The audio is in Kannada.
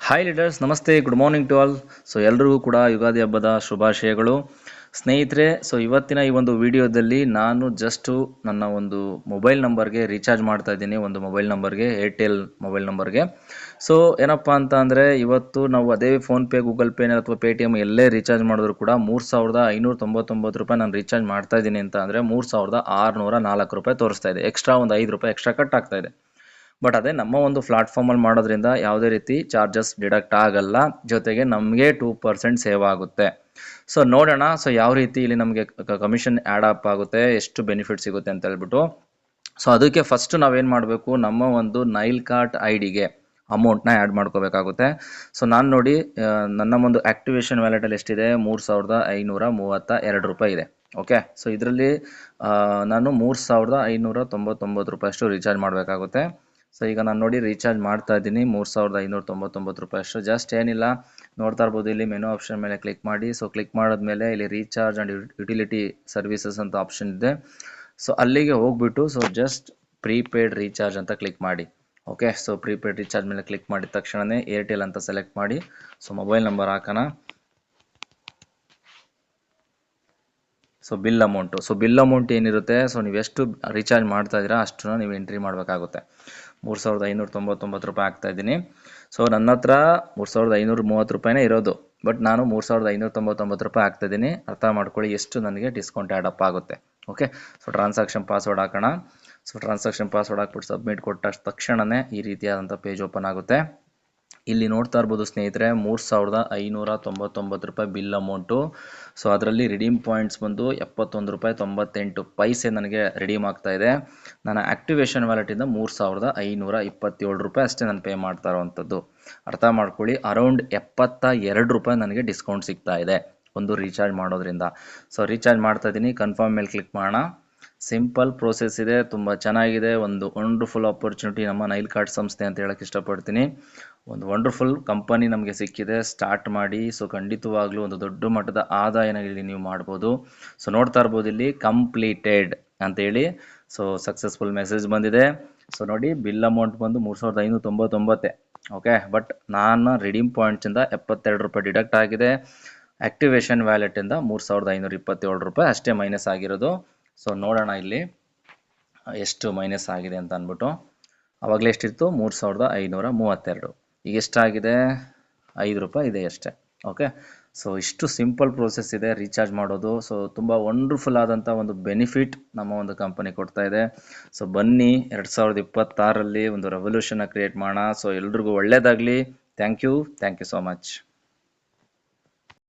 ಹಾಯ್ ಲೀಡರ್ಸ್, ನಮಸ್ತೆ, good morning to all. So ಎಲ್ರಿಗೂ ಕೂಡ ಯುಗಾದಿ ಹಬ್ಬದ ಶುಭಾಶಯಗಳು ಸ್ನೇಹಿತರೆ. ಸೊ ಇವತ್ತಿನ ಈ ಒಂದು ವಿಡಿಯೋದಲ್ಲಿ ನಾನು ಜಸ್ಟು ನನ್ನ ಒಂದು ಮೊಬೈಲ್ ನಂಬರ್ಗೆ ರೀಚಾರ್ಜ್ ಮಾಡ್ತಾ ಇದ್ದೀನಿ, ಒಂದು ಮೊಬೈಲ್ ನಂಬರ್ಗೆ, ಏರ್ಟೆಲ್ ಮೊಬೈಲ್ ನಂಬರ್ಗೆ. ಸೊ ಏನಪ್ಪ ಅಂತ ಅಂದರೆ, ಇವತ್ತು ನಾವು ಅದೇ ಫೋನ್ಪೇ, ಗೂಗಲ್ ಪೇ ಅಥವಾ ಪೇಟಿಎಮ್ ಎಲ್ಲೇ ರೀಚಾರ್ಜ್ ಮಾಡಿದ್ರು ಕೂಡ 3599 ರೂಪಾಯಿ ನಾನು ರೀಚಾರ್ಜ್ ಮಾಡ್ತಾ ಇದ್ದೀನಿ ಅಂತ ಅಂದರೆ 3604 ರೂಪಾಯಿ ತೋರಿಸ್ತಾ ಇದೆ. ಎಕ್ಸ್ಟ್ರಾ ಒಂದು 5 ರೂಪಾಯಿ ಎಕ್ಸ್ಟ್ರಾ ಕಟ್ ಆಗ್ತಾ ಇದೆ. ಬಟ್ ಅದೇ ನಮ್ಮ ಒಂದು ಪ್ಲಾಟ್ಫಾರ್ಮಲ್ಲಿ ಮಾಡೋದ್ರಿಂದ ಯಾವುದೇ ರೀತಿ ಚಾರ್ಜಸ್ ಡಿಡಕ್ಟ್ ಆಗಲ್ಲ, ಜೊತೆಗೆ ನಮಗೆ 2% ಸೇವ್ ಆಗುತ್ತೆ. ಸೊ ನೋಡೋಣ, ಸೊ ಯಾವ ರೀತಿ ಇಲ್ಲಿ ನಮಗೆ ಕಮಿಷನ್ ಆ್ಯಡ್ ಅಪ್ ಆಗುತ್ತೆ, ಎಷ್ಟು ಬೆನಿಫಿಟ್ ಸಿಗುತ್ತೆ ಅಂತ ಹೇಳ್ಬಿಟ್ಟು. ಸೊ ಅದಕ್ಕೆ ಫಸ್ಟ್ ನಾವೇನು ಮಾಡಬೇಕು, ನಮ್ಮ ಒಂದು ನೈಲ್ ಕಾರ್ಟ್ ಐ ಡಿಗೆ ಅಮೌಂಟ್ನ ಆ್ಯಡ್ ಮಾಡ್ಕೋಬೇಕಾಗುತ್ತೆ. ಸೊ ನಾನು ನೋಡಿ, ನನ್ನ ಒಂದು ಆ್ಯಕ್ಟಿವೇಶನ್ ವ್ಯಾಲೆಟಲ್ಲಿ ಎಷ್ಟಿದೆ, 3532 ರೂಪಾಯಿ ಇದೆ. ಓಕೆ, ಸೊ ಇದರಲ್ಲಿ ನಾನು 3599 ರೂಪಾಯಿ ಅಷ್ಟು ರೀಚಾರ್ಜ್ ಮಾಡಬೇಕಾಗುತ್ತೆ. ಸೊ ಈಗ ನಾನು ನೋಡಿ ರೀಚಾರ್ಜ್ ಮಾಡ್ತಾ ಇದ್ದೀನಿ 3599 ರೂಪಾಯಿ ಅಷ್ಟು. ಜಸ್ಟ್ ಏನಿಲ್ಲ, ನೋಡ್ತಾ ಇರ್ಬೋದು, ಇಲ್ಲಿ ಮೆನು ಆಪ್ಷನ್ ಮೇಲೆ ಕ್ಲಿಕ್ ಮಾಡಿ. ಸೊ ಕ್ಲಿಕ್ ಮಾಡಿದ್ಮೇಲೆ ಇಲ್ಲಿ ರೀಚಾರ್ಜ್ ಆ್ಯಂಡ್ ಯುಟಿಲಿಟಿ ಸರ್ವಿಸಸ್ ಅಂತ ಆಪ್ಷನ್ ಇದೆ. ಸೊ ಅಲ್ಲಿಗೆ ಹೋಗ್ಬಿಟ್ಟು ಸೊ ಜಸ್ಟ್ ಪ್ರೀಪೇಯ್ಡ್ ರೀಚಾರ್ಜ್ ಅಂತ ಕ್ಲಿಕ್ ಮಾಡಿ. ಓಕೆ, ಸೊ ಪ್ರೀಪೇಯ್ಡ್ ರೀಚಾರ್ಜ್ ಮೇಲೆ ಕ್ಲಿಕ್ ಮಾಡಿದ ತಕ್ಷಣವೇ ಏರ್ಟೆಲ್ ಅಂತ ಸೆಲೆಕ್ಟ್ ಮಾಡಿ. ಸೊ ಮೊಬೈಲ್ ನಂಬರ್ ಹಾಕೋಣ. ಸೊ ಬಿಲ್ ಅಮೌಂಟ್ ಏನಿರುತ್ತೆ, ಸೊ ನೀವು ಎಷ್ಟು ರೀಚಾರ್ಜ್ ಮಾಡ್ತಾ ಇದ್ದೀರಾ ಅಷ್ಟನ್ನು ನೀವು ಎಂಟ್ರಿ ಮಾಡಬೇಕಾಗುತ್ತೆ. 3599 ರೂಪಾಯಿ ಆಗ್ತಾ ಇದ್ದೀನಿ. ಸೊ ನನ್ನ ಹತ್ರ 3530 ರೂಪಾಯಿನೇ ಇರೋದು, ಬಟ್ ನಾನು 3599 ರೂಪಾಯಿ ಆಗ್ತಾ ಇದ್ದೀನಿ. ಅರ್ಥ ಮಾಡ್ಕೊಳ್ಳಿ ಎಷ್ಟು ನನಗೆ ಡಿಸ್ಕೌಂಟ್ ಆ್ಯಡ್ ಅಪ್ ಆಗುತ್ತೆ. ಓಕೆ, ಸೊ ಟ್ರಾನ್ಸಾಕ್ಷನ್ ಪಾಸ್ವರ್ಡ್ ಹಾಕೋಣ. ಸೊ ಟ್ರಾನ್ಸಾಕ್ಷನ್ ಪಾಸ್ವರ್ಡ್ ಹಾಕ್ಬಿಟ್ಟು ಸಬ್ಮಿಟ್ ಕೊಟ್ಟ ತಕ್ಷಣವೇ ಈ ರೀತಿಯಾದಂಥ ಪೇಜ್ ಓಪನ್ ಆಗುತ್ತೆ. ಇಲ್ಲಿ ನೋಡ್ತಾ ಇರ್ಬೋದು ಸ್ನೇಹಿತರೆ, 3599 ರೂಪಾಯಿ ಬಿಲ್ ಅಮೌಂಟು. ಸೊ ಅದರಲ್ಲಿ ರಿಡೀಮ್ ಪಾಯಿಂಟ್ಸ್ ಬಂದು 71 ರೂಪಾಯಿ 98 ಪೈಸೆ ನನಗೆ ರಿಡೀಮ್ ಆಗ್ತಾ ಇದೆ. ನನ್ನ ಆ್ಯಕ್ಟಿವೇಶನ್ ವ್ಯಾಲೆಟಿಂದ 3527 ರೂಪಾಯಿ ಅಷ್ಟೇ ನಾನು ಪೇ ಮಾಡ್ತಾ ಇರೋವಂಥದ್ದು. ಅರ್ಥ ಮಾಡ್ಕೊಳ್ಳಿ, ಅರೌಂಡ್ 72 ರೂಪಾಯಿ ನನಗೆ ಡಿಸ್ಕೌಂಟ್ ಸಿಗ್ತಾ ಇದೆ ಒಂದು ರೀಚಾರ್ಜ್ ಮಾಡೋದ್ರಿಂದ. ಸೊ ರೀಚಾರ್ಜ್ ಮಾಡ್ತಾ ಇದ್ದೀನಿ, ಕನ್ಫರ್ಮ್ ಮೇಲೆ ಕ್ಲಿಕ್ ಮಾಡೋಣ. ಸಿಂಪಲ್ ಪ್ರೋಸೆಸ್ ಇದೆ, ತುಂಬ ಚೆನ್ನಾಗಿದೆ. ಒಂದು ವಂಡರ್ಫುಲ್ ಆಪರ್ಚುನಿಟಿ ನಮ್ಮ ನೈಲ್ ಕಾರ್ಟ್ ಸಂಸ್ಥೆ ಅಂತ ಹೇಳಕ್ಕೆ ಇಷ್ಟಪಡ್ತೀನಿ. ಒಂದು ವಂಡರ್ಫುಲ್ ಕಂಪನಿ ನಮಗೆ ಸಿಕ್ಕಿದೆ, ಸ್ಟಾರ್ಟ್ ಮಾಡಿ. ಸೊ ಖಂಡಿತವಾಗ್ಲೂ ಒಂದು ದೊಡ್ಡ ಮಟ್ಟದ ಆದಾಯನ ಇಲ್ಲಿ ನೀವು ಮಾಡ್ಬೋದು. ಸೊ ನೋಡ್ತಾ ಇರ್ಬೋದು ಇಲ್ಲಿ ಕಂಪ್ಲೀಟೆಡ್ ಅಂತೇಳಿ ಸೊ ಸಕ್ಸಸ್ಫುಲ್ ಮೆಸೇಜ್ ಬಂದಿದೆ. ಸೊ ನೋಡಿ, ಬಿಲ್ ಅಮೌಂಟ್ ಬಂದು 3599. ಓಕೆ, ಬಟ್ ನಾನು ರಿಡೀಮ್ ಪಾಯಿಂಟ್ಸಿಂದ 72 ರೂಪಾಯಿ ಡಿಡಕ್ಟ್ ಆಗಿದೆ. ಆ್ಯಕ್ಟಿವೇಶನ್ ವ್ಯಾಲೆಟಿಂದ 3527 ರೂಪಾಯಿ ಅಷ್ಟೇ ಮೈನಸ್ ಆಗಿರೋದು. ಸೊ ನೋಡೋಣ ಇಲ್ಲಿ ಎಷ್ಟು ಮೈನಸ್ ಆಗಿದೆ ಅಂತ ಅಂದ್ಬಿಟ್ಟು. ಆವಾಗಲೇ ಎಷ್ಟಿತ್ತು, 3532. ಈಗ ಎಷ್ಟಾಗಿದೆ, 5 ರೂಪಾಯಿ ಇದೆ ಅಷ್ಟೇ. ಓಕೆ, ಸೊ ಇಷ್ಟು ಸಿಂಪಲ್ ಪ್ರೋಸೆಸ್ ಇದೆ ರೀಚಾರ್ಜ್ ಮಾಡೋದು. ಸೊ ತುಂಬ ವಂಡರ್ಫುಲ್ ಆದಂಥ ಒಂದು ಬೆನಿಫಿಟ್ ನಮ್ಮ ಒಂದು ಕಂಪನಿ ಕೊಡ್ತಾ ಇದೆ. ಸೊ ಬನ್ನಿ 2026ರಲ್ಲಿ ಒಂದು ರೆವಲ್ಯೂಷನ್ನ ಕ್ರಿಯೇಟ್ ಮಾಡೋಣ. ಸೊ ಎಲ್ರಿಗೂ ಒಳ್ಳೆಯದಾಗಲಿ. Thank you so much.